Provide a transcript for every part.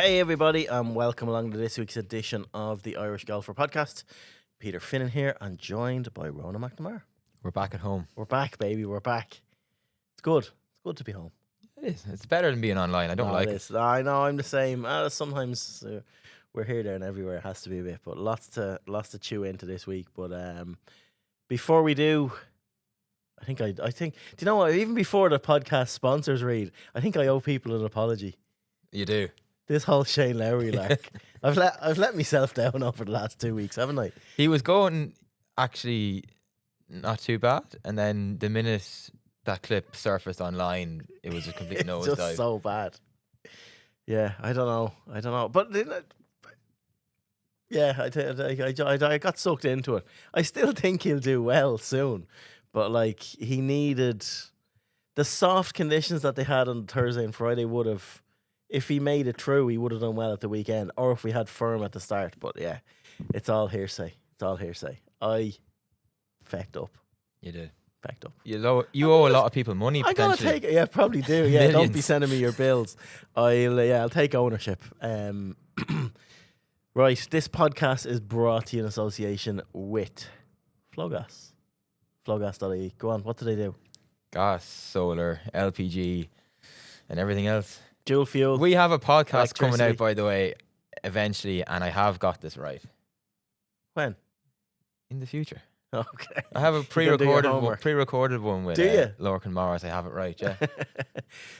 Hey everybody, and welcome along to this week's edition of the Irish Golfer Podcast. Peter Finnan here, and joined by Ronan McNamara. We're back at home. We're back, baby. We're back. It's good. It's good to be home. It is. It's better than being online. I don't like it. I know. I'm the same. Sometimes we're here, there, and everywhere. It has to be a bit, but lots to chew into this week. But before we do, I think. Do you know what? Even before the podcast sponsors read, I think I owe people an apology. You do. This whole Shane Lowry lark. I've let myself down over the last 2 weeks, haven't I? He was going actually not too bad, and then the minute that clip surfaced online, it was a complete nosedive. Just so bad. Yeah, I don't know, but yeah, I got sucked into it. I still think he'll do well soon, but like he needed the soft conditions that they had on Thursday and Friday would have. If he made it through, he would have done well at the weekend, or if we had firm at the start. But yeah, it's all hearsay. I fecked up. You did. Fecked up. You owe a lot of people money. I gotta take it. Yeah, probably do. Yeah, don't be sending me your bills. I'll take ownership. Right, this podcast is brought to you in association with Flowgas. Flowgas.ie. Go on. What do they do? Gas, solar, LPG, and everything else. Dual fuel. We have a podcast coming out, by the way, eventually, and I have got this right. When? In the future. Okay. I have a pre-recorded one with Lorcan Morris. I have it right, yeah.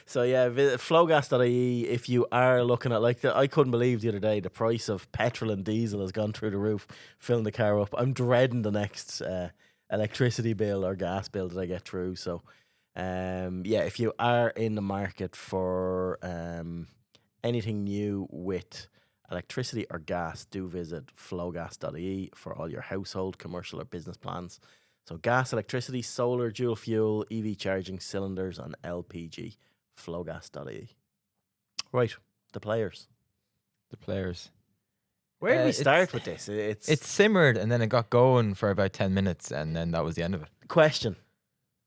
So yeah, visit flowgas.ie if you are looking at I couldn't believe the other day the price of petrol and diesel has gone through the roof, filling the car up. I'm dreading the next electricity bill or gas bill that I get through. So if you are in the market for anything new with electricity or gas, do visit flowgas.ie for all your household, commercial or business plans. So gas, electricity, solar, dual fuel, EV charging, cylinders and LPG. Flowgas.ie. Right, the players. Where did we start with this? It's simmered and then it got going for about 10 minutes and then that was the end of it. Question.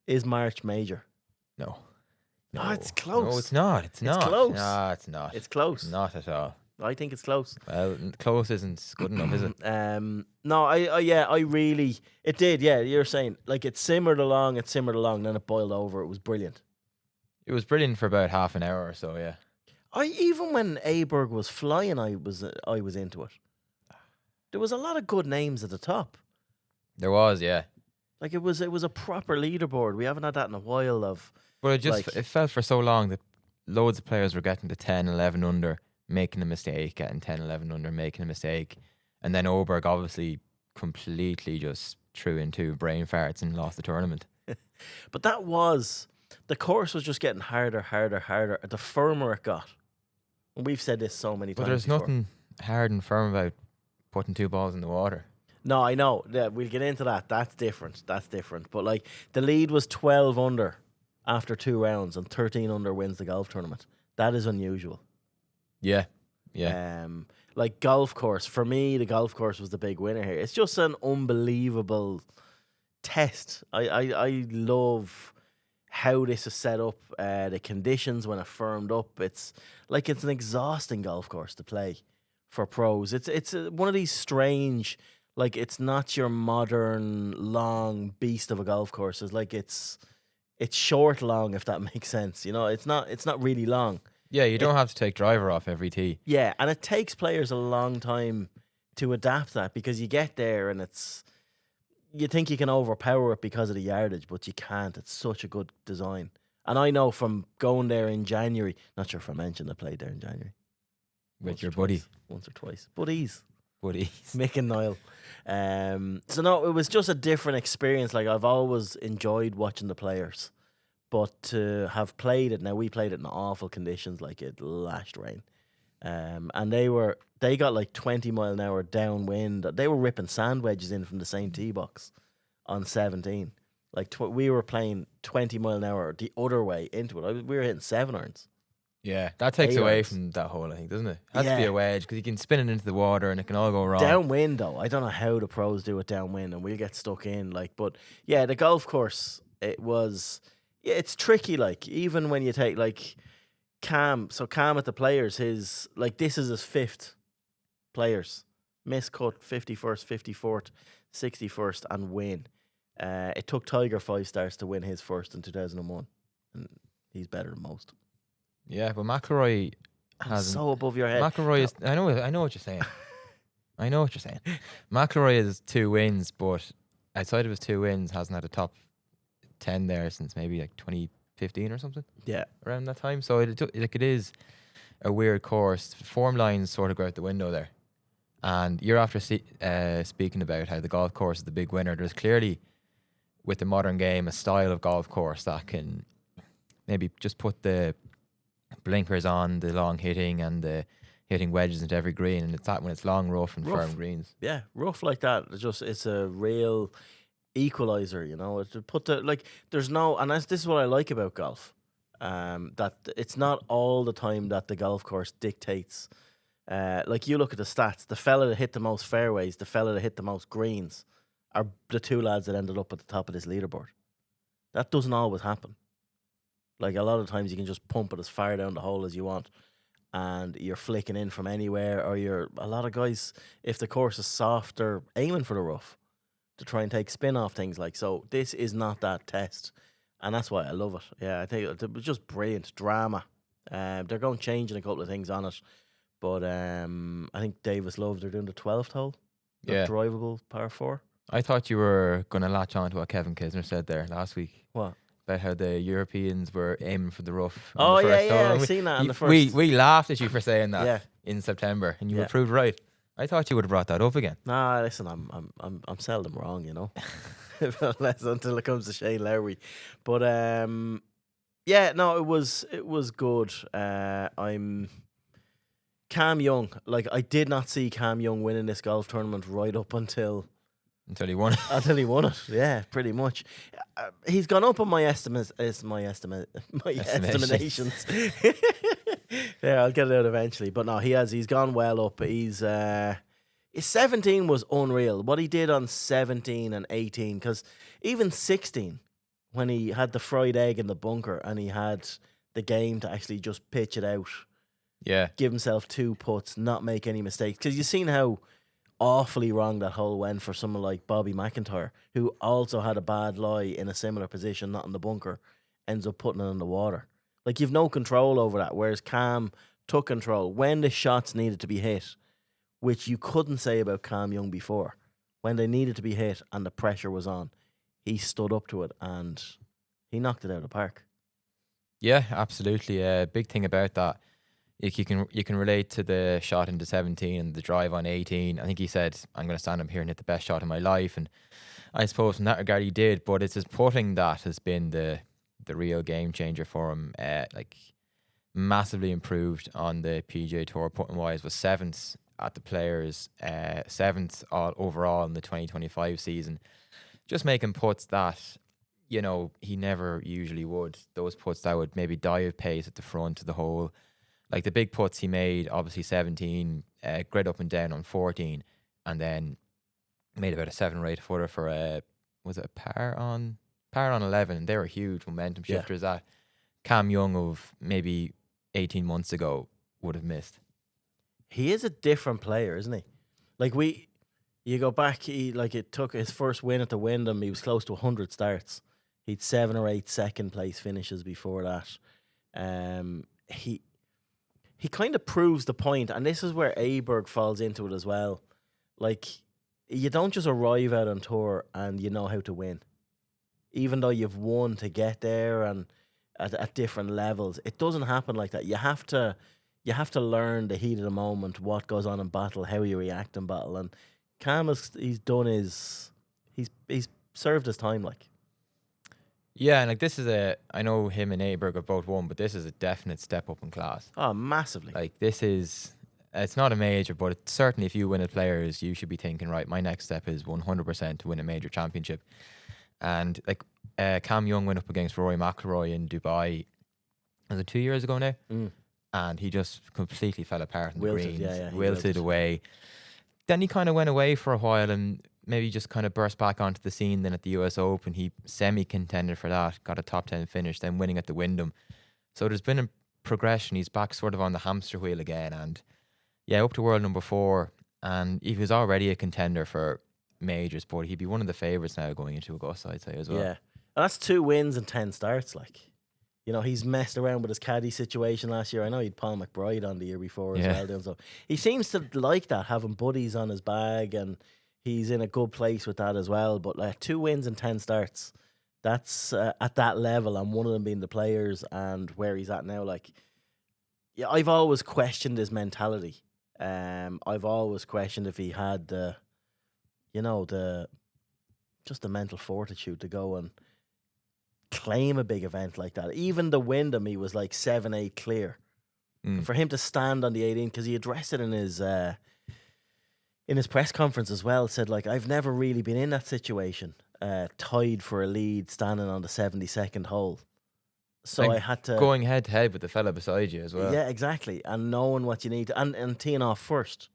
Is March major? No. Oh, it's close. No, it's not. It's close. No, it's not. It's close. Not at all. I think it's close. Well, close isn't good enough, is it? No, I really, it did. Yeah, you're saying like it simmered along, then it boiled over. It was brilliant. It was brilliant for about half an hour or so. Yeah. Even when Åberg was flying, I was into it. There was a lot of good names at the top. There was, yeah. Like it was a proper leaderboard. We haven't had that in a while. But it felt for so long that loads of players were getting to 10, 11 under, making a mistake, getting 10, 11 under, making a mistake. And then Åberg obviously completely just threw into brain farts and lost the tournament. But the course was just getting harder. The firmer it got. And we've said this so many times. But there's nothing hard and firm about putting two balls in the water. No, I know. Yeah, we'll get into that. That's different. But like the lead was 12 under after 2 rounds and 13 under wins the golf tournament. That is unusual. Yeah. Like golf course, for me, the golf course was the big winner here. It's just an unbelievable test. I love how this is set up, the conditions when it firmed up. It's an exhausting golf course to play for pros. It's one of these strange, like it's not your modern long beast of a golf course. It's like it's short long, if that makes sense. You know, it's not really long. Yeah, you don't have to take driver off every tee. Yeah, and it takes players a long time to adapt that because you get there and you think you can overpower it because of the yardage, but you can't. It's such a good design. And I know from going there in January, not sure if I mentioned I played there in January. With your buddy. Once or twice. Buddies. Mick and Niall. So no, it was just a different experience. Like I've always enjoyed watching the players. But to have played it, now we played it in awful conditions, like it lashed rain. And they got like 20 mile an hour downwind. They were ripping sand wedges in from the same tee box on 17. Like we were playing 20 mile an hour the other way into it. We were hitting 7 irons. Yeah, that takes away from that hole, I think, doesn't it? It has to be a wedge because you can spin it into the water and it can all go wrong. Downwind, though, I don't know how the pros do it downwind, and we'll get stuck in. But yeah, the golf course, it's tricky. Like even when you take Cam at the players, this is his 5th players. Miss cut, 51st, 54th, 61st, and win. It took Tiger 5 stars to win his first in 2001, and he's better than most. Yeah, but McIlroy has so above your head. McIlroy is. I know what you're saying. I know what you're saying. McIlroy has 2 wins, but outside of his 2 wins, hasn't had a top 10 there since maybe like 2015 or something. Yeah, around that time. So it is a weird course. Form lines sort of go out the window there. And you're after speaking about how the golf course is the big winner. There's clearly, with the modern game, a style of golf course that can maybe just put the blinkers on the long hitting and the hitting wedges into every green, and it's that when it's long, rough, and firm greens. Yeah, rough like that. It's a real equalizer, you know. To put there's no, and this is what I like about golf. That it's not all the time that the golf course dictates. Like you look at the stats, the fella that hit the most fairways, the fella that hit the most greens, are the 2 lads that ended up at the top of this leaderboard. That doesn't always happen. Like a lot of times you can just pump it as far down the hole as you want, and you're flicking in from anywhere, or a lot of guys, if the course is soft, they're aiming for the rough to try and take spin off things like. So this is not that test, and that's why I love it. Yeah, I think it was just brilliant drama. They're going changing a couple of things on it, but I think Davis Love, they're doing the 12th hole, drivable par 4. I thought you were going to latch on to what Kevin Kisner said there last week. What? About how the Europeans were aiming for the rough. Oh, yeah, I've seen that on the first. We laughed at you for saying that in September, and you were proved right. I thought you would have brought that up again. Nah, listen, I'm seldom wrong, you know. Unless until it comes to Shane Lowry. But it was good. I'm Cam Young. Like, I did not see Cam Young winning this golf tournament right up until he won it. Until he won it, yeah, pretty much. He's gone up on my estimations. Yeah, I'll get it out eventually. But no, he's gone well up. His 17 was unreal. What he did on 17 and 18, because even 16, when he had the fried egg in the bunker and he had the game to actually just pitch it out. Yeah. Give himself 2 putts, not make any mistakes. Because you've seen how awfully wrong that hole went for someone like Bobby McIntyre, who also had a bad lie in a similar position, not in the bunker, ends up putting it in the water. Like, you've no control over that, whereas Cam took control when the shots needed to be hit, which you couldn't say about Cam Young before. When they needed to be hit and the pressure was on, he stood up to it and he knocked it out of the park. Yeah, absolutely. A big thing about that, you can relate to the shot into 17 and the drive on 18. I think he said, I'm going to stand up here and hit the best shot of my life. And I suppose in that regard he did, but it's his putting that has been the real game changer for him. Like, massively improved on the PGA Tour putting wise, was 7th at the Players, 7th all overall in the 2025 season. Just making putts that, you know, he never usually would. Those putts that would maybe dive pace at the front of the hole. Like the big putts he made, obviously 17, grid up and down on 14, and then made about a 7 or 8 footer for was it a par on 11? And they were huge momentum shifters that Cam Young of maybe 18 months ago would have missed. He is a different player, isn't he? Like, you go back, it took his first win at the Wyndham, he was close to 100 starts. He'd 7 or 8 second place finishes before that. He kind of proves the point, and this is where Åberg falls into it as well. Like, you don't just arrive out on tour and you know how to win. Even though you've won to get there and at different levels, it doesn't happen like that. You have to learn the heat of the moment, what goes on in battle, how you react in battle. And Cam, he's served his time, like. Yeah, and like this is I know him and Åberg have both won, but this is a definite step up in class. Oh, massively. Like, it's not a major, but it's certainly if you win at Players, you should be thinking, right, my next step is 100% to win a major championship. And like Cam Young went up against Rory McIlroy in Dubai, was it 2 years ago now? And he just completely fell apart in the greens, wilted away. Then he kind of went away for a while and maybe just kind of burst back onto the scene. Then at the US Open, he semi-contended for that, got a top 10 finish, then winning at the Wyndham. So there's been progression. He's back sort of on the hamster wheel again, and up to world number 4, and he was already a contender for majors, but he'd be one of the favourites now going into Augusta, I'd say, as well. Yeah, and that's 2 wins and 10 starts. Like, you know, he's messed around with his caddy situation last year. I know he'd Paul McBride on the year before as well. Doing so. He seems to like that, having buddies on his bag, and he's in a good place with that as well. But 2 wins and 10 starts, that's at that level, and one of them being the Players and where he's at now. Like, yeah, I've always questioned his mentality. I've always questioned if he had the mental fortitude to go and claim a big event like that. Even the Wyndham, he was like 7-8 clear. For him to stand on the 18, because he addressed it in his press conference as well, said, like, I've never really been in that situation, tied for a lead, standing on the 72nd hole. So and I had to... going head to head with the fella beside you as well. Yeah, exactly. And knowing what you need to... And teeing off first.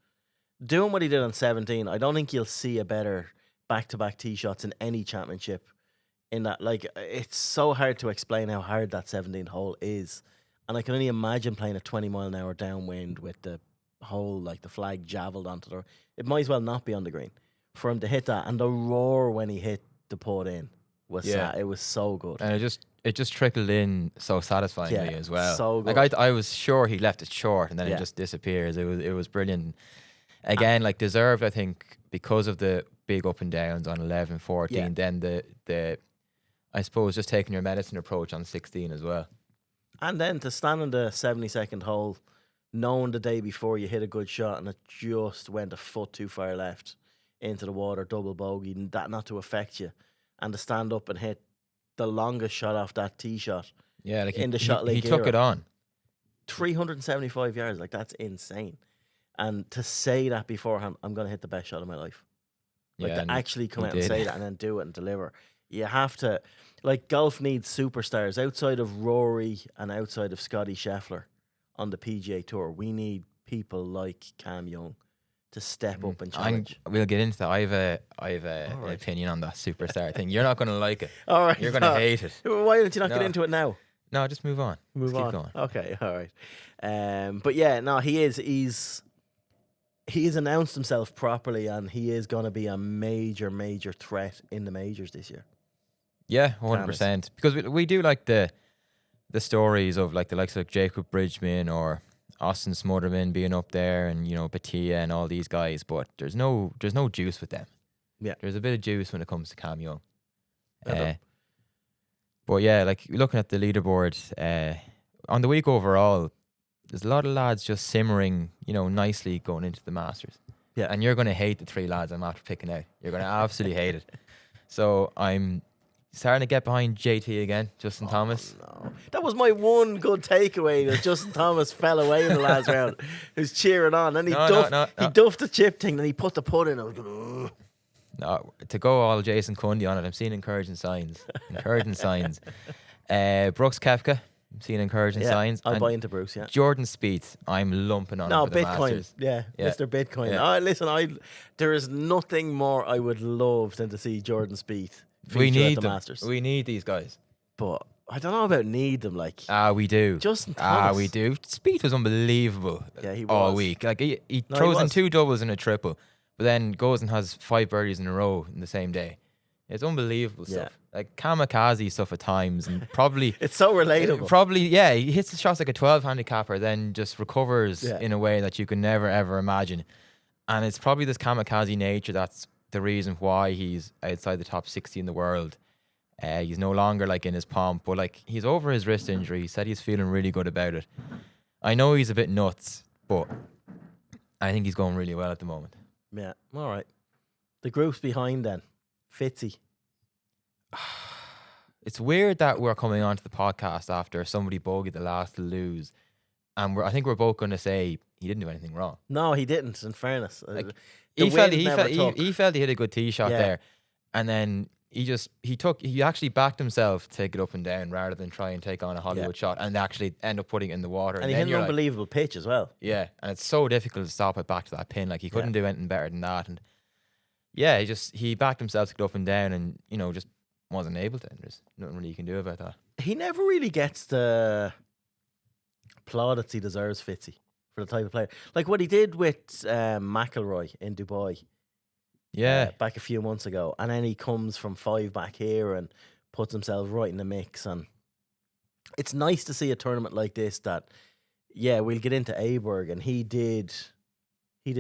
Doing what he did on 17, I don't think you'll see a better back-to-back tee shots in any championship. In that, like, it's so hard to explain how hard that 17th hole is. And I can only imagine playing a 20-mile-an-hour downwind with the hole, like, the flag javelled onto the... It might as well not be on the green. For him to hit that, and the roar when he hit the putt in was it was so good. And it just trickled in so satisfyingly as well. So good. Like, I was sure he left it short, and then it just disappears. It was brilliant. Again, like, deserved, I think, because of the big up and downs on 11, 14. Then the I suppose just taking your medicine approach on 16 as well. And then to stand on the 72nd hole, knowing the day before you hit a good shot and it just went a foot too far left into the water, double bogey, and that not to affect you, and to stand up and hit the longest shot off that tee shot. Yeah, like in the shot league he took it on 375 yards. Like, that's insane. And to say that beforehand, I'm going to hit the best shot of my life. Like, to actually come out and say that and then do it and deliver. You have to, like, golf needs superstars outside of Rory and outside of Scotty Scheffler on the PGA Tour. We need people like Cam Young to step up and challenge. We'll get into that. I have an opinion on that superstar thing. You're not going to like it. All right, you're going to hate it. Why don't you not get into it now? No, just move on. Keep going. Okay, all right. But yeah, no, He's announced himself properly, and he is going to be a major, major threat in the majors this year. Yeah, 100%. Because we do like the stories of, like, the likes of Jacob Bridgman or Austin Smotherman being up there, and, you know, Batia and all these guys, but there's no juice with them. Yeah, there's a bit of juice when it comes to Cam Young. But yeah, like, looking at the leaderboard on the week overall, there's a lot of lads just simmering, you know, nicely going into the Masters. Yeah. And you're going to hate the 3 lads I'm after picking out. You're going to absolutely hate it. So I'm starting to get behind JT again, Justin Thomas. No. That was my one good takeaway, that Justin Thomas fell away in the last round. He was cheering on. And he duffed the chip thing, and he put the putt in. I was going, no, to go all Jason Cundy on it, I'm seeing encouraging signs. Brooks Koepka, I'm seeing encouraging signs. I'll buy into Bruce, yeah. Jordan Spieth, I'm lumping on for the Bitcoin. Masters. Yeah, Mr. Bitcoin. Yeah. Listen, there is nothing more I would love than to see Jordan Spieth feature at the Masters. We need these guys. But I don't know about need them, like. We do. Justin Thomas. We do. Spieth was unbelievable he all was. week. Like, he throws in 2 doubles and a triple, but then goes and has 5 birdies in a row in the same day. It's unbelievable stuff. Like, kamikaze stuff at times, and probably it's so relatable. He hits the shots like a 12 handicapper, then just recovers in a way that you can never ever imagine. And it's probably this kamikaze nature that's the reason why he's outside the top 60 in the world. He's no longer, like, in his pomp, but, like, he's over his wrist injury. He said he's feeling really good about it. I know he's a bit nuts, but I think he's going really well at the moment. Yeah, all right. The group's behind then. Fitzy. It's weird that we're coming onto the podcast after somebody bogeyed the last to lose, and I think we're both going to say he didn't do anything wrong. No, he didn't, in fairness. Like, he felt he hit a good tee shot there, and then he actually backed himself to take it up and down rather than try and take on a Hollywood shot and actually end up putting it in the water. And he hit an unbelievable pitch as well. Yeah, and it's so difficult to stop it back to that pin. Like, he couldn't do anything better than that. And yeah, he backed himself to get up and down, and, you know, just wasn't able to. There's nothing really you can do about that. He never really gets the plaudits he deserves, Fitzy, for the type of player. Like what he did with McIlroy in Dubai back a few months ago. And then he comes from 5 back here and puts himself right in the mix. And it's nice to see a tournament like this that, we'll get into Åberg, and he did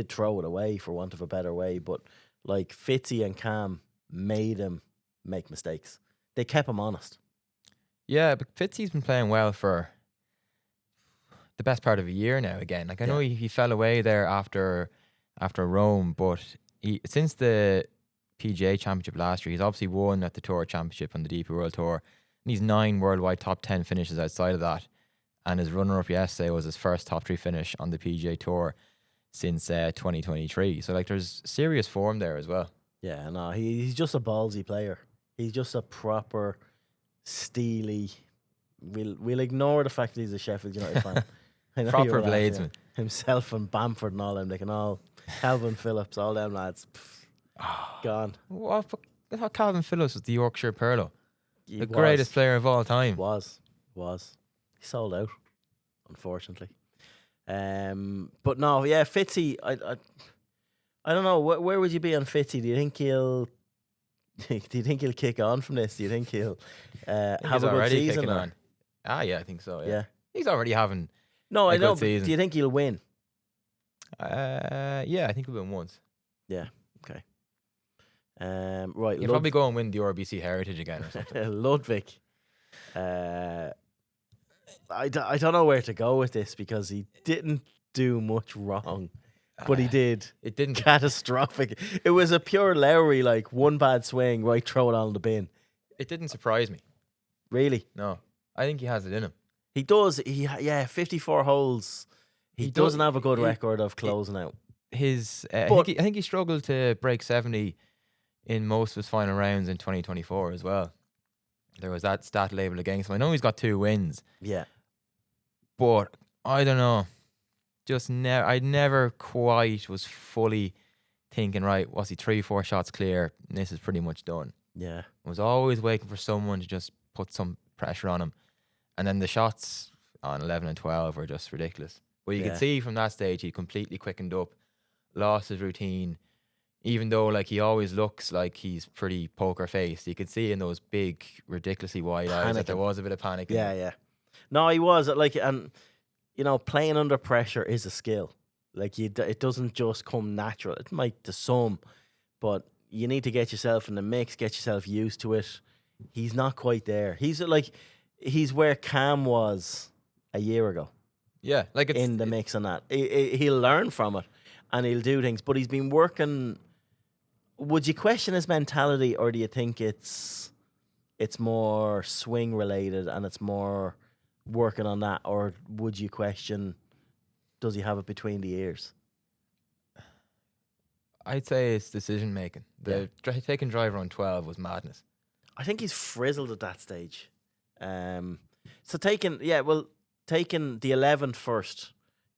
throw it away, for want of a better way. But like Fitzy and Cam made him make mistakes. They kept him honest. Yeah, but Fitzy's been playing well for the best part of a year now again. Like I know he fell away there after Rome, but since the PGA Championship last year, he's obviously won at the Tour Championship and the DP World Tour. And he's 9 worldwide top 10 finishes outside of that. And his runner-up yesterday was his first top 3 finish on the PGA Tour since 2023. So like there's serious form there as well. Yeah, no, he's just a ballsy player. He's just a proper steely. We'll ignore the fact that he's a Sheffield United fan. Proper bladesman. Himself and Bamford and all them. They can all Calvin Phillips, all them lads. Gone. What? I thought Calvin Phillips was the Yorkshire Perlo. The greatest player of all time. Was. He sold out, unfortunately. But no, Fitzy, I don't know. Where would you be on Fitzy? Do you think he'll kick on from this? Do you think he'll have a good season? On. Yeah, I think so. Yeah. He's already having. No, I know. Good season. Do you think he'll win? Yeah, I think he'll win once. Yeah. Okay. Right. He'll probably go and win the RBC Heritage again or something. Ludvig. I don't know where to go with this because he didn't do much wrong, but he did. It didn't. Catastrophic. It was a pure Lowry, like one bad swing, right, throw it on the bin. It didn't surprise me. Really? No. I think he has it in him. He does. 54 holes. He doesn't have a good record of closing out. I think he struggled to break 70 in most of his final rounds in 2024 as well. There was that stat label against him. I know he's got 2 wins. Yeah. But I don't know. I never quite was fully thinking, right, was he 3-4 shots clear? And this is pretty much done. Yeah. I was always waiting for someone to just put some pressure on him. And then the shots on 11 and 12 were just ridiculous. But you could see from that stage he completely quickened up, lost his routine. Even though like he always looks like he's pretty poker faced, you could see in those big, ridiculously wide eyes that there was a bit of panic. Yeah. No, he was like, and you know, playing under pressure is a skill. Like it doesn't just come natural. It might to some, but you need to get yourself in the mix, get yourself used to it. He's not quite there. He's where Cam was a year ago. Yeah, like it's in the mix on that. He'll learn from it and he'll do things, but he's been working. Would you question his mentality, or do you think it's more swing related and it's more working on that, or would you question, does he have it between the ears? I'd say it's decision making. Taking driver on 12 was madness. I think he's frizzled at that stage. So taking the 11th first,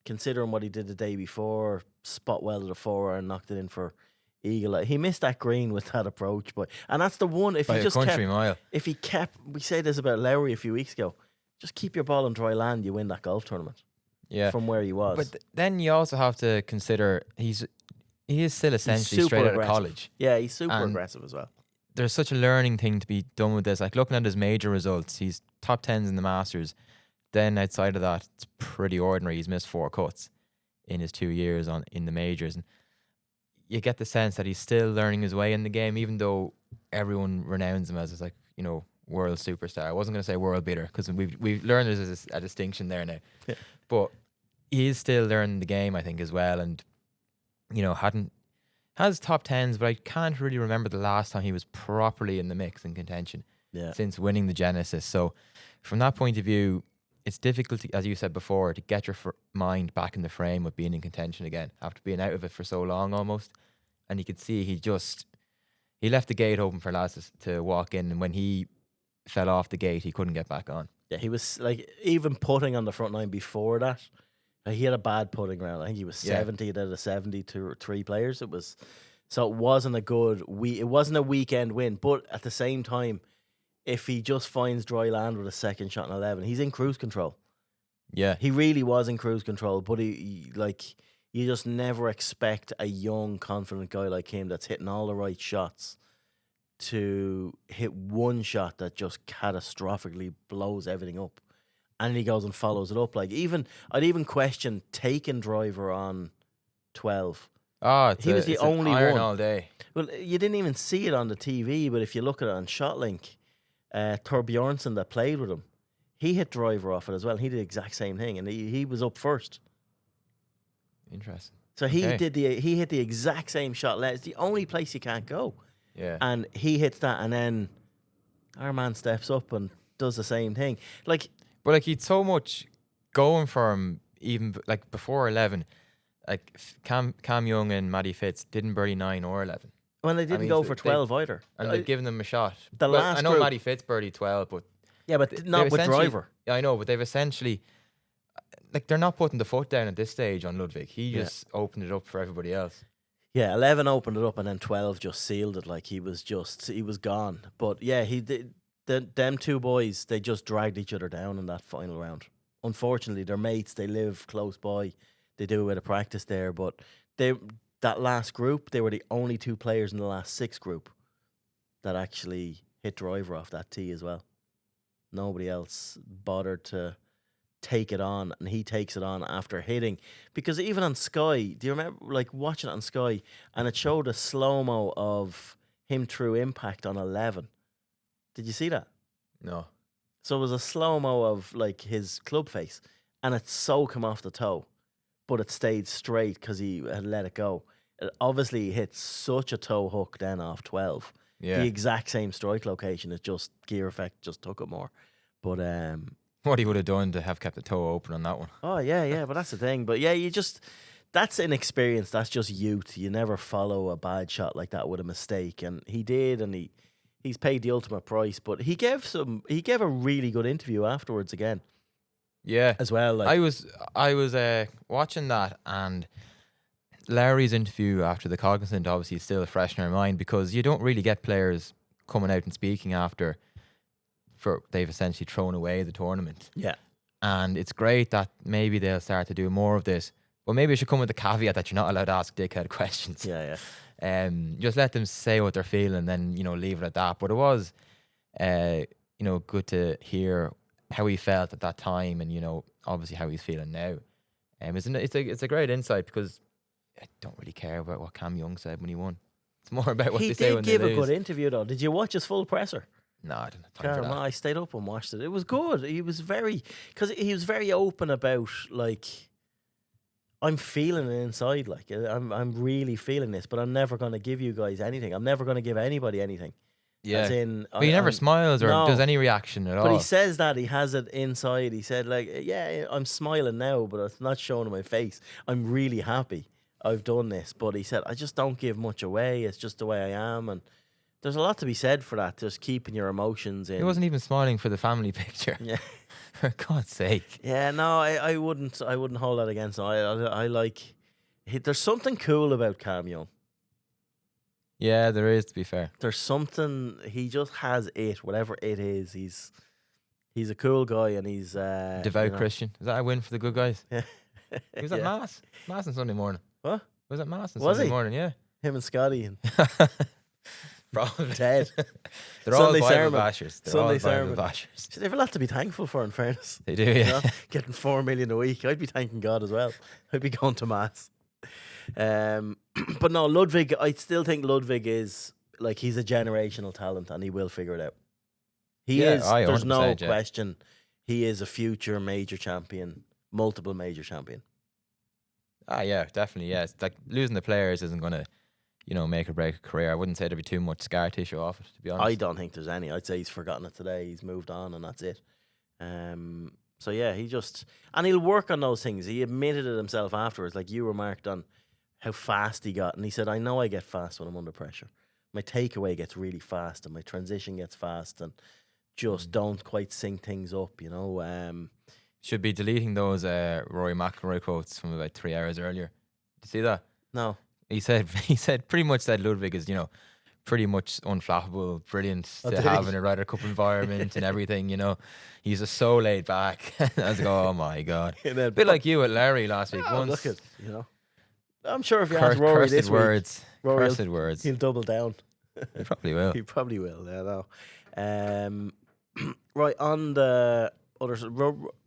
considering what he did the day before, spot welded a 4 and knocked it in for eagle. He missed that green with that approach, and that's the one. If by he just mile. If he kept, we said this about Lowry a few weeks ago. Just keep your ball on dry land, you win that golf tournament. Yeah, from where he was. But then you also have to consider he is still essentially straight out of college. Yeah, he's super aggressive as well. There's such a learning thing to be done with this. Like looking at his major results, he's top 10s in the Masters. Then outside of that, it's pretty ordinary. He's missed 4 cuts in his 2 years in the majors, and you get the sense that he's still learning his way in the game, even though everyone renowns him as world superstar. I wasn't going to say world beater because we've learned there's a distinction there now. Yeah. But he is still learning the game, I think, as well, and has top 10s, but I can't really remember the last time he was properly in the mix and contention since winning the Genesis. So from that point of view, it's difficult, as you said before, to get your mind back in the frame of being in contention again after being out of it for so long almost. And you could see he left the gate open for lads to walk in, and when he fell off the gate, he couldn't get back on. Yeah, he was like, even putting on the front nine before that, he had a bad putting round. I think he was 70 out of 70 to 3 players. It wasn't it wasn't a weekend win, but at the same time, if he just finds dry land with a second shot in 11, he's in cruise control. Yeah. He really was in cruise control, but like, you just never expect a young, confident guy like him that's hitting all the right shots to hit one shot that just catastrophically blows everything up. And he goes and follows it up. Like, I'd even question taking driver on 12. Oh, He was the it's an only iron one. all day. Well, you didn't even see it on the TV, but if you look at it on ShotLink, Torbjornsson that played with him, he hit driver off it as well. He did the exact same thing, and he was up first. Interesting. So he hit the exact same shot. It's the only place you can't go. Yeah. And he hits that, and then our man steps up and does the same thing. Like, but like he'd so much going for him, even like before 11. Like Cam Young and Matty Fitz didn't birdie 9 or 11. when they didn't go for 12 either. And they've given them a shot. The last I know group- Matty Fitz birdied 12, but Yeah, but they've not with essentially- driver. Yeah, I know, but they've essentially, like, they're not putting the foot down at this stage on Ludvig. He just opened it up for everybody else. Yeah, 11 opened it up, and then 12 just sealed it. Like, he was gone. But yeah, he did. Them two boys, they just dragged each other down in that final round. Unfortunately, they're mates. They live close by. They do a bit of practice there. But that last group, they were the only two players in the last 6 group that actually hit driver off that tee as well. Nobody else bothered to take it on, and he takes it on after hitting. Because even on Sky, do you remember, like, watching it on Sky, and it showed a slow-mo of him through impact on 11. Did you see that? No. So it was a slow-mo of, like, his club face, and it so come off the toe, but it stayed straight because he had let it go. It obviously hit such a toe hook then off 12. Yeah. The exact same strike location. It just, gear effect just took it more. But What he would have done to have kept the toe open on that one. oh yeah, but that's the thing. But yeah, that's inexperience. That's just youth. You never follow a bad shot like that with a mistake, and he did, and he's paid the ultimate price. But he gave a really good interview afterwards again Yeah. as well. Like, I was watching that, and Lowry's interview after the Cognizant obviously is still fresh in our mind, because you don't really get players coming out and speaking after they've essentially thrown away the tournament. yeah, And it's great that maybe they'll start to do more of this. But maybe it should come with the caveat that you're not allowed to ask dickhead questions. yeah. Just let them say what they're feeling, and then, leave it at that. But it was, good to hear how he felt at that time, and, obviously how he's feeling now. It's a great insight, because I don't really care about what Cam Young said when he won. It's more about what He they say did when give they a lose. good interview though. Did you watch his full presser? No, I didn't have time for Carol, that. I stayed up and watched it. It was good. He was very open about, like, I'm feeling it inside. Like, I'm really feeling this, but I'm never going to give you guys anything. I'm never going to give anybody anything. Yeah. As in, But he never smiles or no. does any reaction at all. But he says that he has it inside. He said, like, yeah, I'm smiling now, but it's not showing in my face. I'm really happy I've done this. But he said, I just don't give much away. It's just the way I am. And there's a lot to be said for that. Just keeping your emotions in. He wasn't even smiling for the family picture. Yeah. For God's sake. Yeah, no, I wouldn't hold that against him. I like. There's something cool about Cam Young. Yeah, there is, to be fair. There's something, he just has it, whatever it is. He's a cool guy, and he's Devout Christian. Is that a win for the good guys? Yeah. He was at Mass. Mass on Sunday morning. What? Was it Mass on Was Sunday he? morning? Yeah. Him and Scotty and Probably. Ted. They're all Sunday Bible sermon. bashers. They're Sunday all Bible sermon. bashers. They have a lot to be thankful for, in fairness. They do, You yeah. know, getting 4 million a week, I'd be thanking God as well. I'd be going to mass. But no, Ludvig. I still think Ludvig is, like, he's a generational talent, and he will figure it out. He Yeah, is. aye, There's no 100%, yeah. question. He is a future major champion, multiple major champion. Ah, yeah, definitely, yeah. It's like losing the players isn't going to, make or break a career. I wouldn't say there'd be too much scar tissue off it, to be honest. I don't think there's any. I'd say he's forgotten it today. He's moved on, and that's it. So yeah, and he'll work on those things. He admitted it himself afterwards. Like, you remarked on how fast he got, and he said, "I know I get fast when I'm under pressure. My takeaway gets really fast, and my transition gets fast, and just don't quite sync things up." Should be deleting those Rory McIlroy quotes from about 3 hours earlier. Did you see that? No. He pretty much said Ludvig is, pretty much unflappable, brilliant Oh, to did have he? in a Ryder Cup environment and everything. He's just so laid back. I was like, oh my god, And then, a bit like you at Larry last week. oh, Once look at. I'm sure if you ask Rory cursed this words, week, Rory cursed words. he'll double down. He probably will. He probably will. Yeah, no. Right on the other.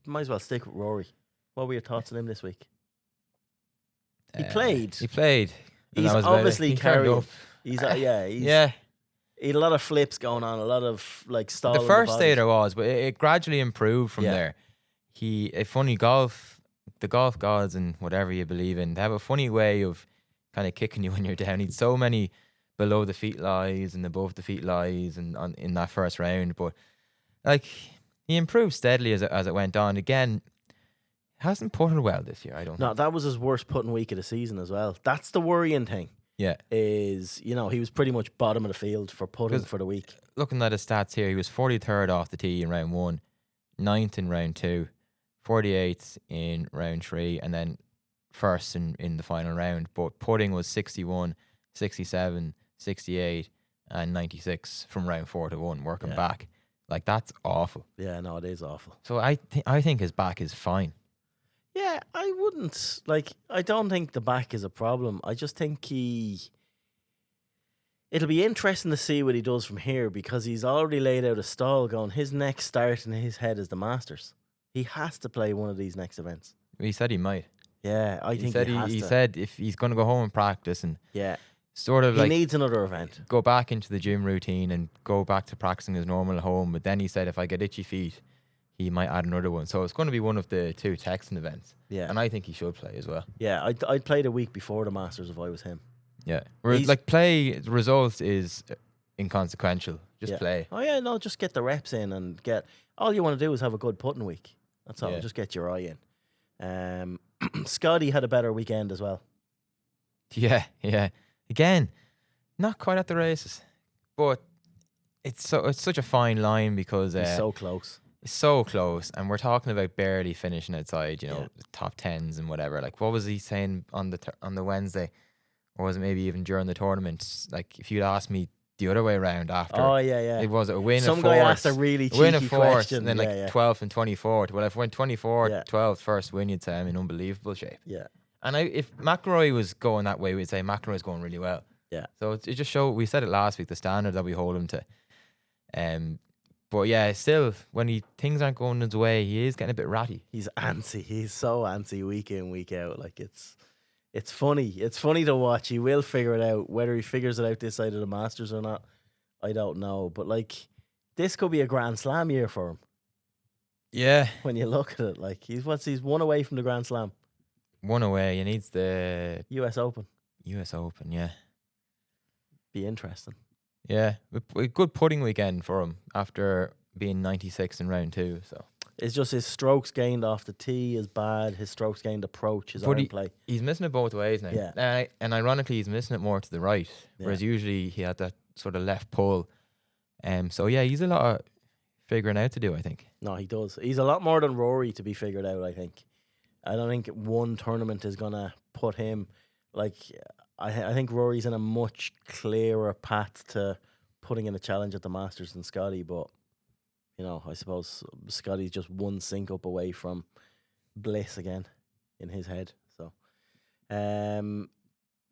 Might as well stick with Rory. What were your thoughts on him this week? He played. He played. And He's that was about it. obviously He turned carrying. up. He's Yeah. He had a lot of flips going on, a lot of like stalling. The first body. day there was, but it gradually improved from there. A funny the golf gods and whatever you believe in, they have a funny way of kind of kicking you when you're down. He'd so many below the feet lies and above the feet lies and in that first round, but like he improved steadily as it went on. Again, hasn't putted well this year. I don't. No, think. that was his worst putting week of the season as well. That's the worrying thing. Yeah. Is he was pretty much bottom of the field for putting for the week. Looking at his stats here, he was 43rd off the tee in round 1, 9th in round 2, 48th in round 3, and then first in the final round. But putting was 61, 67, 68, and 96 from round 4 to 1, working back. Like, that's awful. Yeah, no, it is awful. So I think his back is fine. Yeah, I wouldn't I don't think the back is a problem. I just think it'll be interesting to see what he does from here, because he's already laid out a stall going his next start in his head is the Masters. He has to play one of these next events. He said he might. Yeah, I think he has he to. said if he's going to go home and practice and Yeah. sort of He like needs another event. go back into the gym routine and go back to practicing his normal home. But then he said if I get itchy feet, he might add another one. So it's going to be one of the 2 Texan events. Yeah. And I think he should play as well. Yeah, I'd play the week before the Masters if I was him. Yeah. Whereas play result is inconsequential. Just play. Oh yeah, no, just get the reps in and all you want to do is have a good putting week. That's all. Yeah. Just get your eye in. Scotty had a better weekend as well. Yeah. Again, not quite at the races. But it's such a fine line because He's so close. it's so close, and we're talking about barely finishing outside, the top 10s and whatever. Like, what was he saying on the Wednesday, or was it maybe even during the tournament? Like, if you'd asked me the other way around after, Oh yeah. it was a win. Some of guy fourth, asked a really win cheeky of fourth, question, and then like 12th and 24th. Well, if I went 24th, 12th first win, you'd say I'm in unbelievable shape. Yeah. And if McIlroy was going that way, we'd say McIlroy's going really well. Yeah. So it just showed. We said it last week, the standard that we hold him to. But yeah, still, when things aren't going his way, he is getting a bit ratty. He's antsy. He's so antsy week in, week out. Like it's funny. It's funny to watch. He will figure it out. Whether he figures it out this side of the Masters or not, I don't know. But like, this could be a Grand Slam year for him. Yeah. When you look at it, like he's one away from the Grand Slam. One away. He needs the US Open. US Open, yeah. Be interesting. Yeah, a good putting weekend for him after being 96 in round 2. So it's just his strokes gained off the tee is bad. His strokes gained approach, his iron play. He's missing it both ways now. Yeah. And ironically, he's missing it more to the right, whereas usually he had that sort of left pull. So yeah, he's a lot of figuring out to do, I think. No, he does. He's a lot more than Rory to be figured out, I think. I don't think one tournament is going to put him, like, I think Rory's in a much clearer path to putting in a challenge at the Masters than Scotty, but, I suppose Scotty's just one sync up away from bliss again in his head. So,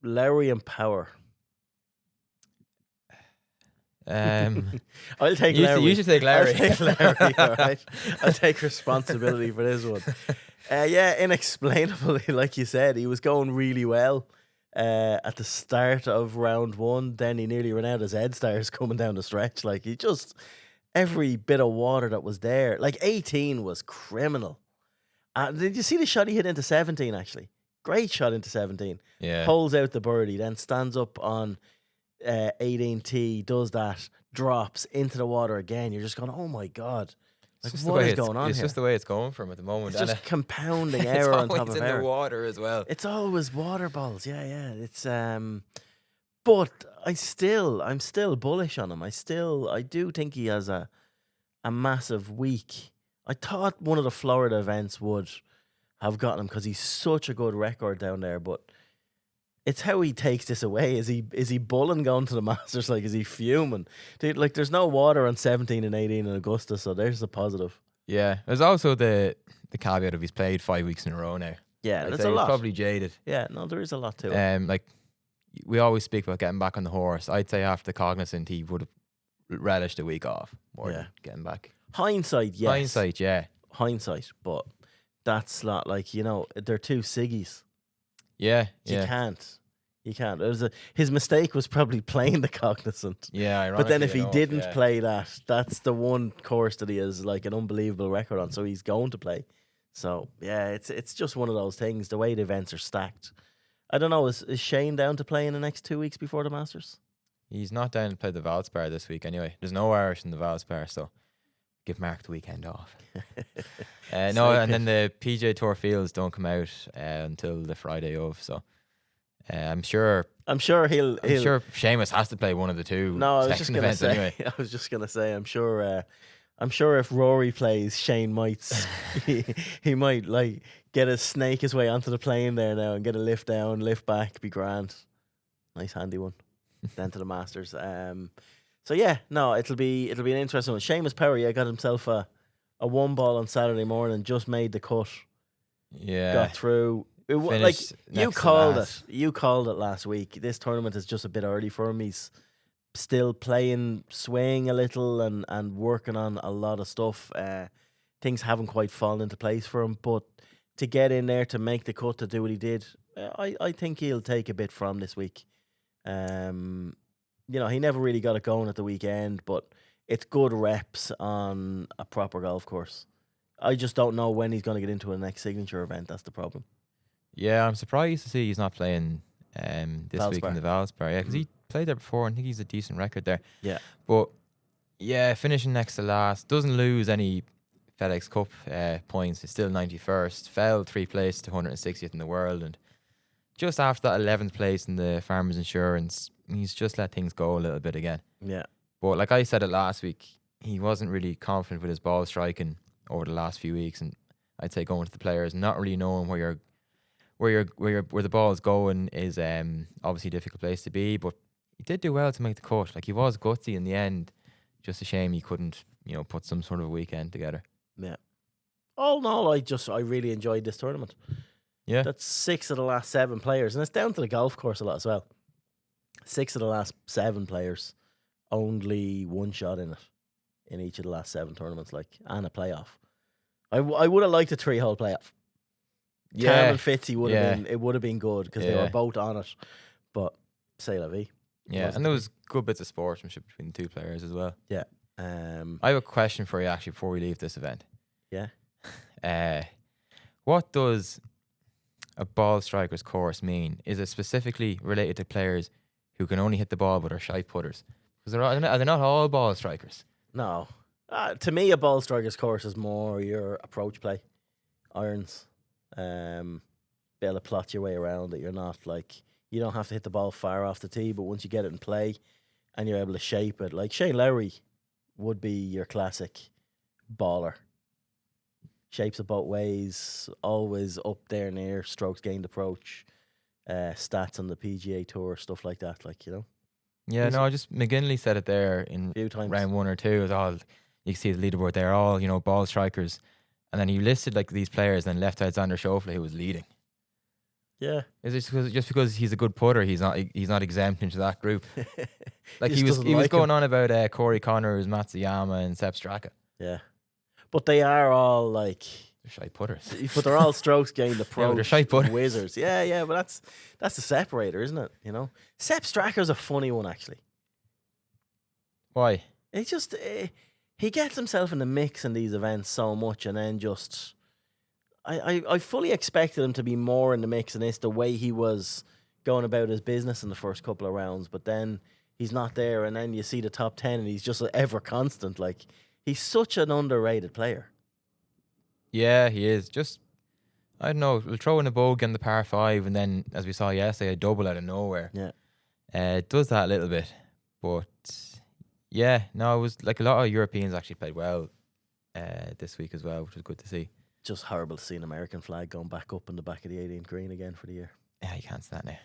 Lowry and Power. I'll take Lowry. You should take Lowry. I'll take Lowry, all right? I'll take responsibility for this one. Inexplainably, like you said, he was going really well at the start of round 1. Then he nearly ran out as head stars coming down the stretch. Like, he just, every bit of water that was there. Like, 18 was criminal. Did you see the shot he hit into 17, actually? Great shot into 17. Yeah. Pulls out the birdie, then stands up on 18T, does that, drops into the water again. You're just going, oh my God. Like, what is going on It's here? just the way it's going for him at the moment. It's just compounding error on top of It's error. in the water as well. It's always water balls. Yeah. It's but I'm still bullish on him. I do think he has a massive week. I thought one of the Florida events would have gotten him because he's such a good record down there, but It's how he takes this away. Is he bulling going to the Masters? Like, is he fuming? Dude, like, there's no water on 17 and 18 in Augusta, so there's a positive. Yeah, there's also the caveat of he's played 5 weeks in a row now. Yeah, I'd that's say a he's lot. probably jaded. Yeah, no, there is a lot to it. Like, we always speak about getting back on the horse. I'd say after the Cognizant, he would have relished a week off more than getting back. Hindsight, yes. Hindsight, yeah. Hindsight, but that's not like, they're two ciggies. Yeah, You can't. His mistake was probably playing the Cognizant. Yeah, but then if he didn't play that, that's the one course that he has like an unbelievable record on. So he's going to play. So yeah, it's just one of those things. The way the events are stacked. I don't know. Is Shane down to play in the next 2 weeks before the Masters? He's not down to play the Valspar this week anyway. There's no Irish in the Valspar, so give Mark the weekend off. No, and then the PGA Tour fields don't come out until the Friday of. So I'm sure Séamus has to play one of the two. No, I was just gonna say. Anyway. I was just gonna say. I'm sure if Rory plays, Shane might he might like get a snake his way onto the plane there now and get a lift down, lift back, be grand. Nice handy one. Then to the Masters. So yeah, no, it'll be an interesting one. Séamus Power, got himself a 1 ball on Saturday morning, just made the cut. Yeah, got through. You called it. You called it last week. This tournament is just a bit early for him. He's still playing, swaying a little, and working on a lot of stuff. Things haven't quite fallen into place for him, but to get in there to make the cut to do what he did, I think he'll take a bit from this week. He never really got it going at the weekend, but it's good reps on a proper golf course. I just don't know when he's going to get into a next signature event. That's the problem. Yeah, I'm surprised to see he's not playing this week in the Valspar. Yeah, because he played there before, and I think he's a decent record there. Yeah. But, yeah, finishing next to last. Doesn't lose any FedEx Cup points. He's still 91st. Fell 3 places to 160th in the world. And just after that 11th place in the Farmers Insurance, he's just let things go a little bit again. Yeah. But like I said it last week, he wasn't really confident with his ball striking over the last few weeks. And I'd say going to the players, not really knowing where the ball is going is obviously a difficult place to be, but he did do well to make the cut. Like, he was gutsy in the end. Just a shame he couldn't, put some sort of a weekend together. Yeah. All in all, I really enjoyed this tournament. Yeah. That's 6 of the last 7 players, and it's down to the golf course a lot as well. 6 of the last 7 players, only 1 shot in it in each of the last 7 tournaments, and a playoff. I would have liked a 3-hole playoff. Yeah, Cam and Fitzy would have been good because they were both on it, but c'est la vie. Yeah, and there was good bits of sportsmanship between the two players as well. Yeah. I have a question for you actually before we leave this event. Yeah. What does a ball striker's course mean? Is it specifically related to players who can only hit the ball but are shy putters? Because are they not all ball strikers? No. To me, a ball striker's course is more your approach play, irons. Be able to plot your way around it. You're not you don't have to hit the ball far off the tee, but once you get it in play and you're able to shape it, like Shane Lowry would be your classic baller. Shapes it both ways, always up there near strokes gained approach, stats on the PGA Tour, stuff like that. Yeah, no, McGinley said it there in few times. Round 1 or 2. It was all, you can see the leaderboard there, all ball strikers. And then he listed these players, and left Alexander Schauffele, who was leading. Yeah, is it just because he's a good putter? He's not exempt into that group. He was going on about Corey Connors, Matsuyama, and Sepp Straka. Yeah, but they are all they're shy putters. But they're all strokes gained approach. Yeah, they're shy putters. Wizards. Yeah, but that's the separator, isn't it? Sepp Straka's a funny one actually. Why? It's just. He gets himself in the mix in these events so much, and then just... I fully expected him to be more in the mix in this, the way he was going about his business in the first couple of rounds, but then he's not there, and then you see the top 10, and he's just ever constant. He's such an underrated player. Yeah, he is. Just, I don't know, we'll throw in a bogey on the par 5, and then, as we saw yesterday, a double out of nowhere. Yeah. It does that a little bit, but... Yeah, no, it was a lot of Europeans actually played well this week as well, which was good to see. Just horrible to see an American flag going back up in the back of the 18th green again for the year. Yeah, you can't stand it.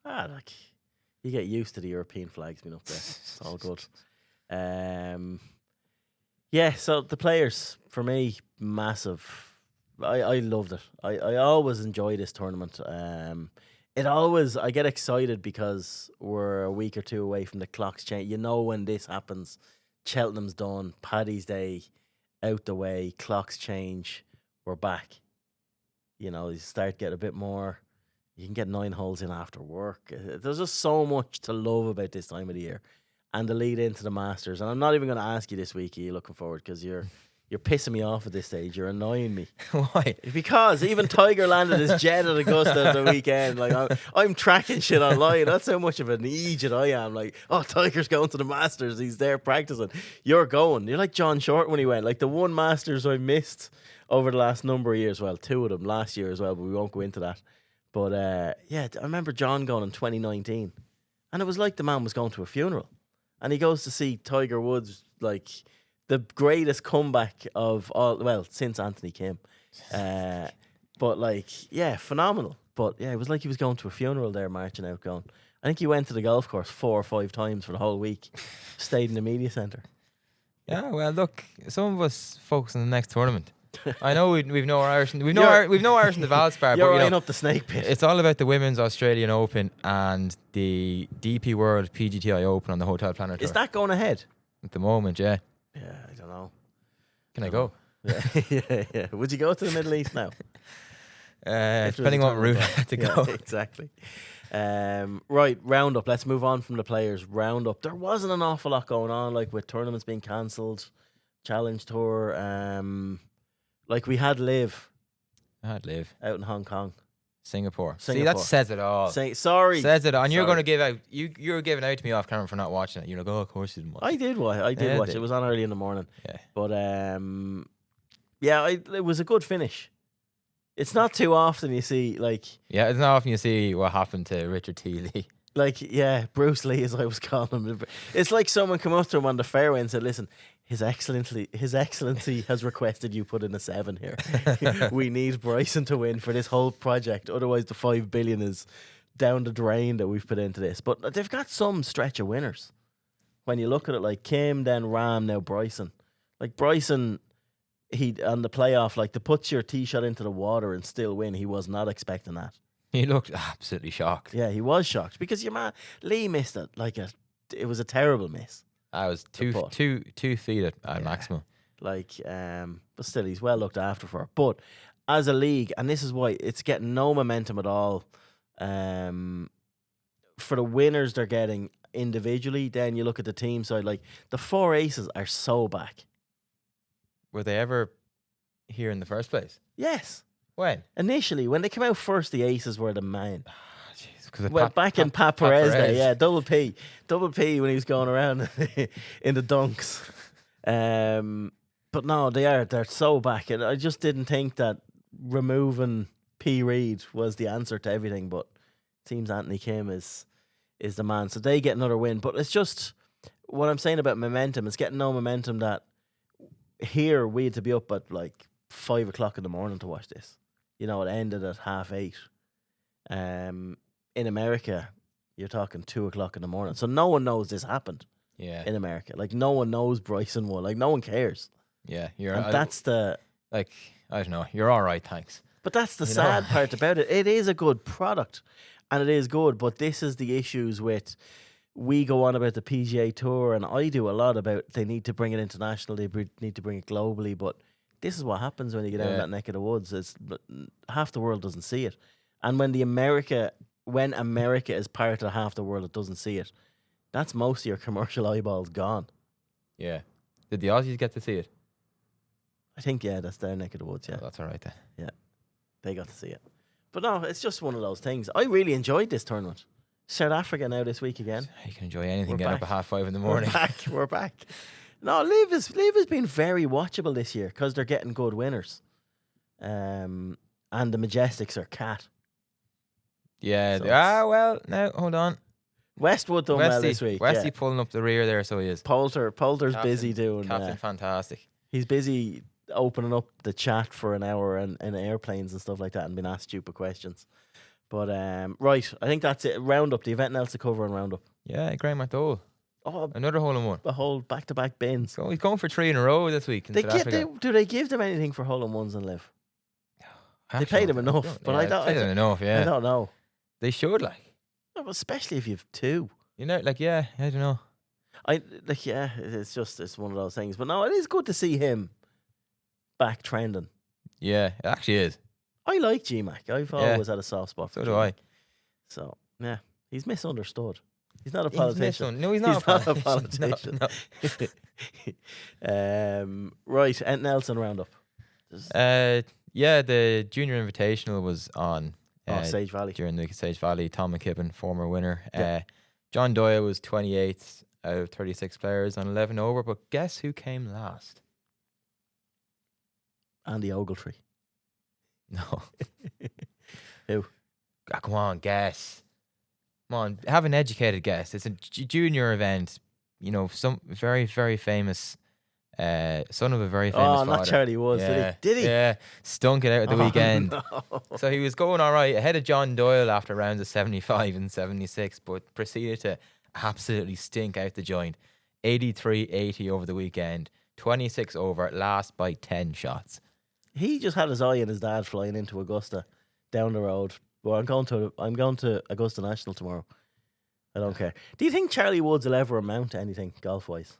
Like you get used to the European flags being up there. It's all good. Yeah, so the players, for me, massive. I loved it. I always enjoy this tournament. I get excited because we're a week or two away from the clocks change. You know when this happens, Cheltenham's done, Paddy's Day out the way, clocks change, we're back. You know, you start getting a bit more. You can get 9 holes in after work. There's just so much to love about this time of the year. And the lead into the Masters. And I'm not even going to ask you this week, are you looking forward? Because you're pissing me off at this stage. You're annoying me. Why? Because even Tiger landed his jet at Augusta the weekend. Like I'm tracking shit online. That's how much of an idiot I am. Like, oh, Tiger's going to the Masters. He's there practicing. You're going. You're like John Short when he went. Like the one Masters I missed over the last number of years. Well, 2 of them last year as well, but we won't go into that. But yeah, I remember John going in 2019, and it was like the man was going to a funeral. And he goes to see Tiger Woods, like the greatest comeback of all, well, since Anthony Kim. But like, yeah, phenomenal. But yeah, it was like he was going to a funeral there, marching out, going. I think he went to the golf course 4 or 5 times for the whole week, stayed in the media centre. Yeah, well, look, some of us focus on the next tournament. I know we've no Irish, we've no Irish in the Valspar. You're but eyeing up the snake pit. It's all about the Women's Australian Open and the DP World PGTI Open on the Hotel Planner Tour. Is that going ahead? At the moment, yeah. Yeah, I don't know. Can I go? Yeah. Would you go to the Middle East now? Depending on what route I had to go. Exactly. Right, roundup. Let's move on from the players. Roundup. There wasn't an awful lot going on, like with tournaments being cancelled, Challenge Tour. Like we had Liv. I'd live out in Hong Kong. Singapore. See, that says it all. Sorry. Says it all. And you're going to give out. You're giving out to me off camera for not watching it. You're like, oh, of course you didn't watch it. I did watch. It was on early in the morning. Yeah. But it was a good finish. It's not too often you see like. Yeah, it's not often you see what happened to Richard T. Lee. Like, yeah, Bruce Lee, as I was calling him. It's like someone come up to him on the fairway and said, "Listen, His Excellency has requested you put in a 7 here. We need Bryson to win for this whole project. Otherwise, the $5 billion is down the drain that we've put into this." But they've got some stretch of winners. When you look at it, like Kim, then Ram, now Bryson. Like Bryson, he on the playoff, like to put your tee shot into the water and still win. He was not expecting that. He looked absolutely shocked. Yeah, he was shocked because your man Lee missed it. It was a terrible miss. I was 2 feet at maximum. Like, but still, he's well looked after for. But as a league, and this is why it's getting no momentum at all. For the winners they're getting individually, then you look at the team side. Like the 4 aces are so back. Were they ever here in the first place? Yes. When? Initially, when they came out first, the aces were the man. Well, back in Pat Perez day, yeah, double P when he was going around in the dunks. But no, they're so back, and I just didn't think that removing P. Reid was the answer to everything. But it seems Anthony Kim is the man, so they get another win. But it's just what I'm saying about momentum. It's getting no momentum. That here we had to be up at like 5 o'clock in the morning to watch this. You know, it ended at 8:30. In America, you're talking 2 o'clock in the morning. So no one knows this happened. Yeah. In America. Like no one knows Bryson won. Like no one cares. Yeah. That's the I don't know. You're all right, thanks. But that's the sad part about it. It is a good product and it is good, but this is the issues with we go on about the PGA Tour and I do a lot about they need to bring it international, they need to bring it globally, but this is what happens when you get out of that neck of the woods. It's half the world doesn't see it. And when America is part of half the world that doesn't see it, that's most of your commercial eyeballs gone. Yeah. Did the Aussies get to see it? I think, yeah, that's their neck of the woods, yeah. Oh, that's all right then. Yeah, they got to see it. But no, it's just one of those things. I really enjoyed this tournament. South Africa now this week again. You can enjoy anything getting up at 5:30 in the We're morning. We're back. No, Liv has been very watchable this year because they're getting good winners. And the Majestics are cat. Yeah. So well, now, hold on. Westwood done well this week. Westy pulling up the rear there, so he is. Poulter's busy doing... Captain Fantastic. He's busy opening up the chat for an hour and airplanes and stuff like that and being asked stupid questions. But right, I think that's it. Roundup, the event else to cover on Roundup. Yeah, Graham McDowell. Oh, Another hole in one. a whole back-to-back bins. So he's going for 3 in a row this week in South Africa. Do they give them anything for hole in ones and live? They Actually, pay them enough, but I don't. Pay them enough, yeah. I don't know. They should, like. No, especially if you've 2. You know, like, yeah, I don't know. It's one of those things. But no, it is good to see him back trending. Yeah, it actually is. I like G-Mac. I've always had a soft spot for So G-Mac. do I. So, yeah, he's misunderstood. He's not a politician. No, he's not a politician. No. Right, anything else on Roundup? Yeah, the Junior Invitational was on Sage Valley. during the Sage Valley. Tom McKibben, former winner. Yeah. John Doyle was 28th out of 36 players on 11 over, but guess who came last? Andy Ogletree. No. Who? Come on, guess. Come on, have an educated guess. It's a junior event. You know, some very, very famous son of a very famous father. Not Charlie Woods, did he? Yeah, stunk it out at the weekend. No. So he was going all right ahead of John Doyle after rounds of 75 and 76, but proceeded to absolutely stink out the joint. 83-80 over the weekend, 26 over, last by 10 shots. He just had his eye on his dad flying into Augusta down the road. Well, I'm going to Augusta National tomorrow. I don't care. Do you think Charlie Woods will ever amount to anything golf wise?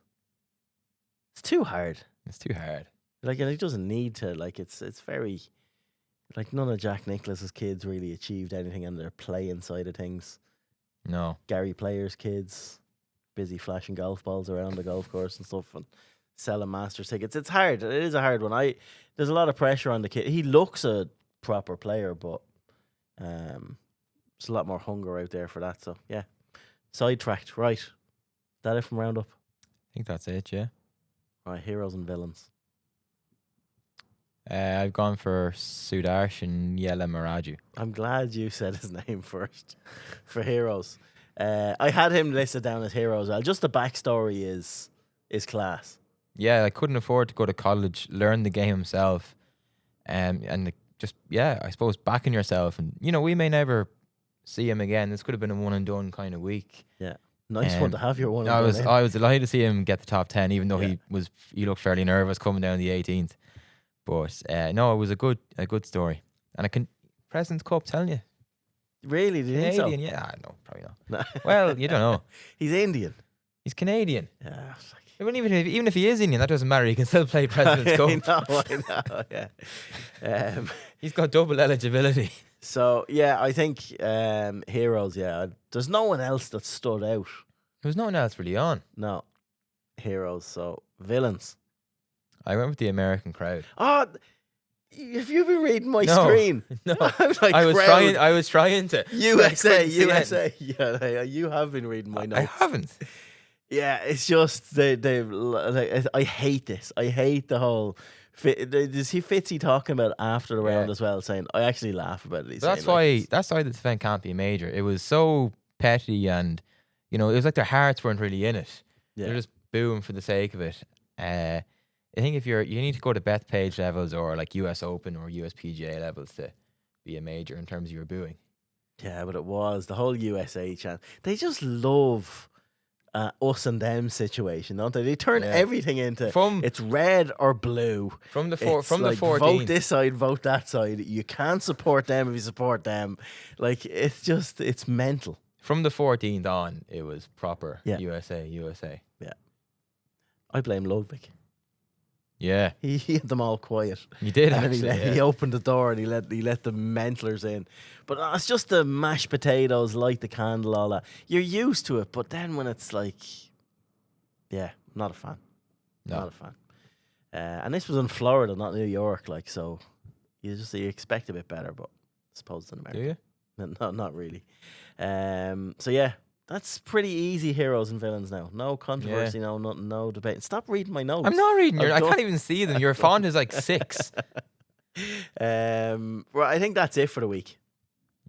It's too hard. It's too hard. Like, and he doesn't need to. Like, it's very, like, none of Jack Nicklaus's kids really achieved anything on their playing side of things. No. Gary Player's kids busy flashing golf balls around the golf course and stuff and selling Masters tickets. It's hard. It is a hard one. There's a lot of pressure on the kid. He looks a proper player, but there's a lot more hunger out there for that. So yeah, sidetracked. Right, that it from Roundup. I think that's it. Yeah. Right, heroes and villains. I've gone for Sudarsh and Yela Maraju. I'm glad you said his name first for heroes. I had him listed down as heroes. Well, just the backstory is class. Yeah, I couldn't afford to go to college, learn the game himself, and I suppose backing yourself. And you know, we may never see him again. This could have been a one and done kind of week. Yeah, nice one to have your one. I was delighted to see him get the top 10, even though he looked fairly nervous coming down the 18th. But no, it was a good story, and I can President's Cup, telling you. Really, do you think so? Canadian, yeah, no, probably not. Well, you don't know. He's Indian. He's Canadian. Yeah. Even if he is Indian, that doesn't matter. He can still play President's Cup. I know, yeah. He's got double eligibility. So, yeah, I think heroes, yeah. There's no one else that stood out. There was no one else really on. No. Heroes, so villains. I went with the American crowd. Oh, have you been reading my screen? No. Like I was trying to. USA. Yeah, you have been reading my notes. I haven't. Yeah, it's just I hate this. I hate the whole. Does he Fitzy talking about after the round as well, saying I actually laugh about it. That's why this event can't be a major. It was so petty, and it was like their hearts weren't really in it. Yeah. They're just booing for the sake of it. I think if you need to go to Bethpage levels or like US Open or USPGA levels to be a major in terms of your booing. Yeah, but it was the whole USA chant. They just love us and them situation, don't they? They turn everything into it's red or blue. From the 14th. Vote this side, vote that side. You can't support them if you support them. Like, it's mental. From the 14th on, it was proper USA. Yeah. I blame Ludvig. Yeah, he had them all quiet. He did, and actually. He opened the door and he let the mentlers in. But it's just the mashed potatoes, light the candle, all that. You're used to it, but then when it's like, not a fan. No. Not a fan. And this was in Florida, not New York. Like, so you expect a bit better, but I suppose it's in America. Do you? No, not really. So yeah. That's pretty easy heroes and villains now. No controversy, no debate. Stop reading my notes. I'm not reading I can't even see them. Your font is like 6. Right, I think that's it for the week.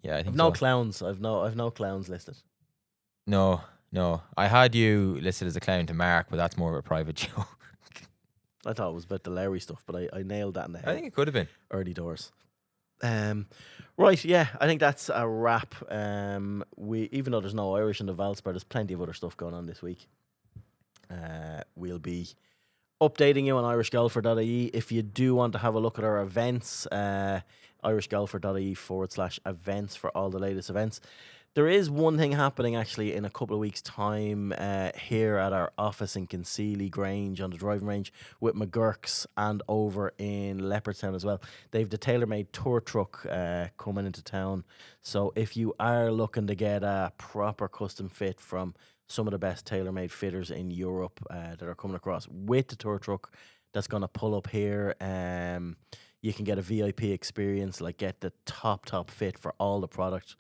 Yeah, I think no clowns. I've no clowns listed. No. I had you listed as a clown to Mark, but that's more of a private joke. I thought it was about the Lowry stuff, but I nailed that in the head. I think it could have been early doors. Right, yeah, I think that's a wrap. We even though there's no Irish in the Valspar, there's plenty of other stuff going on this week. We'll be updating you on irishgolfer.ie. If you do want to have a look at our events, irishgolfer.ie/events for all the latest events. There is one thing happening actually in a couple of weeks' time here at our office in Kinseely Grange on the driving range with McGurk's, and over in Leopardstown as well. They've the TaylorMade tour truck coming into town. So if you are looking to get a proper custom fit from some of the best TaylorMade fitters in Europe that are coming across with the tour truck that's going to pull up here, you can get a VIP experience, like get the top fit for all the product.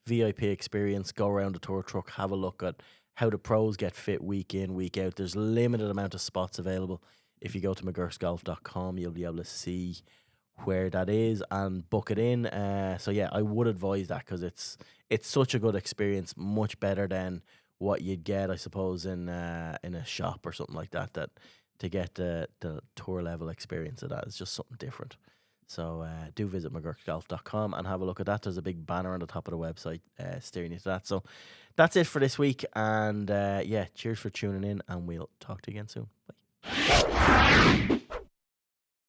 VIP experience, go around the tour truck, have a look at how the pros get fit week in, week out. There's limited amount of spots available. If you go to mcgurksgolf.com, you'll be able to see where that is and book it in. So yeah, I would advise that because it's such a good experience, much better than what you'd get, I suppose, in a shop or something like that. That to get the tour level experience of that is just something different. So do visit mcgurksgolf.com and have a look at that. There's a big banner on the top of the website steering you to that. So that's it for this week. And yeah, cheers for tuning in, and we'll talk to you again soon. Bye.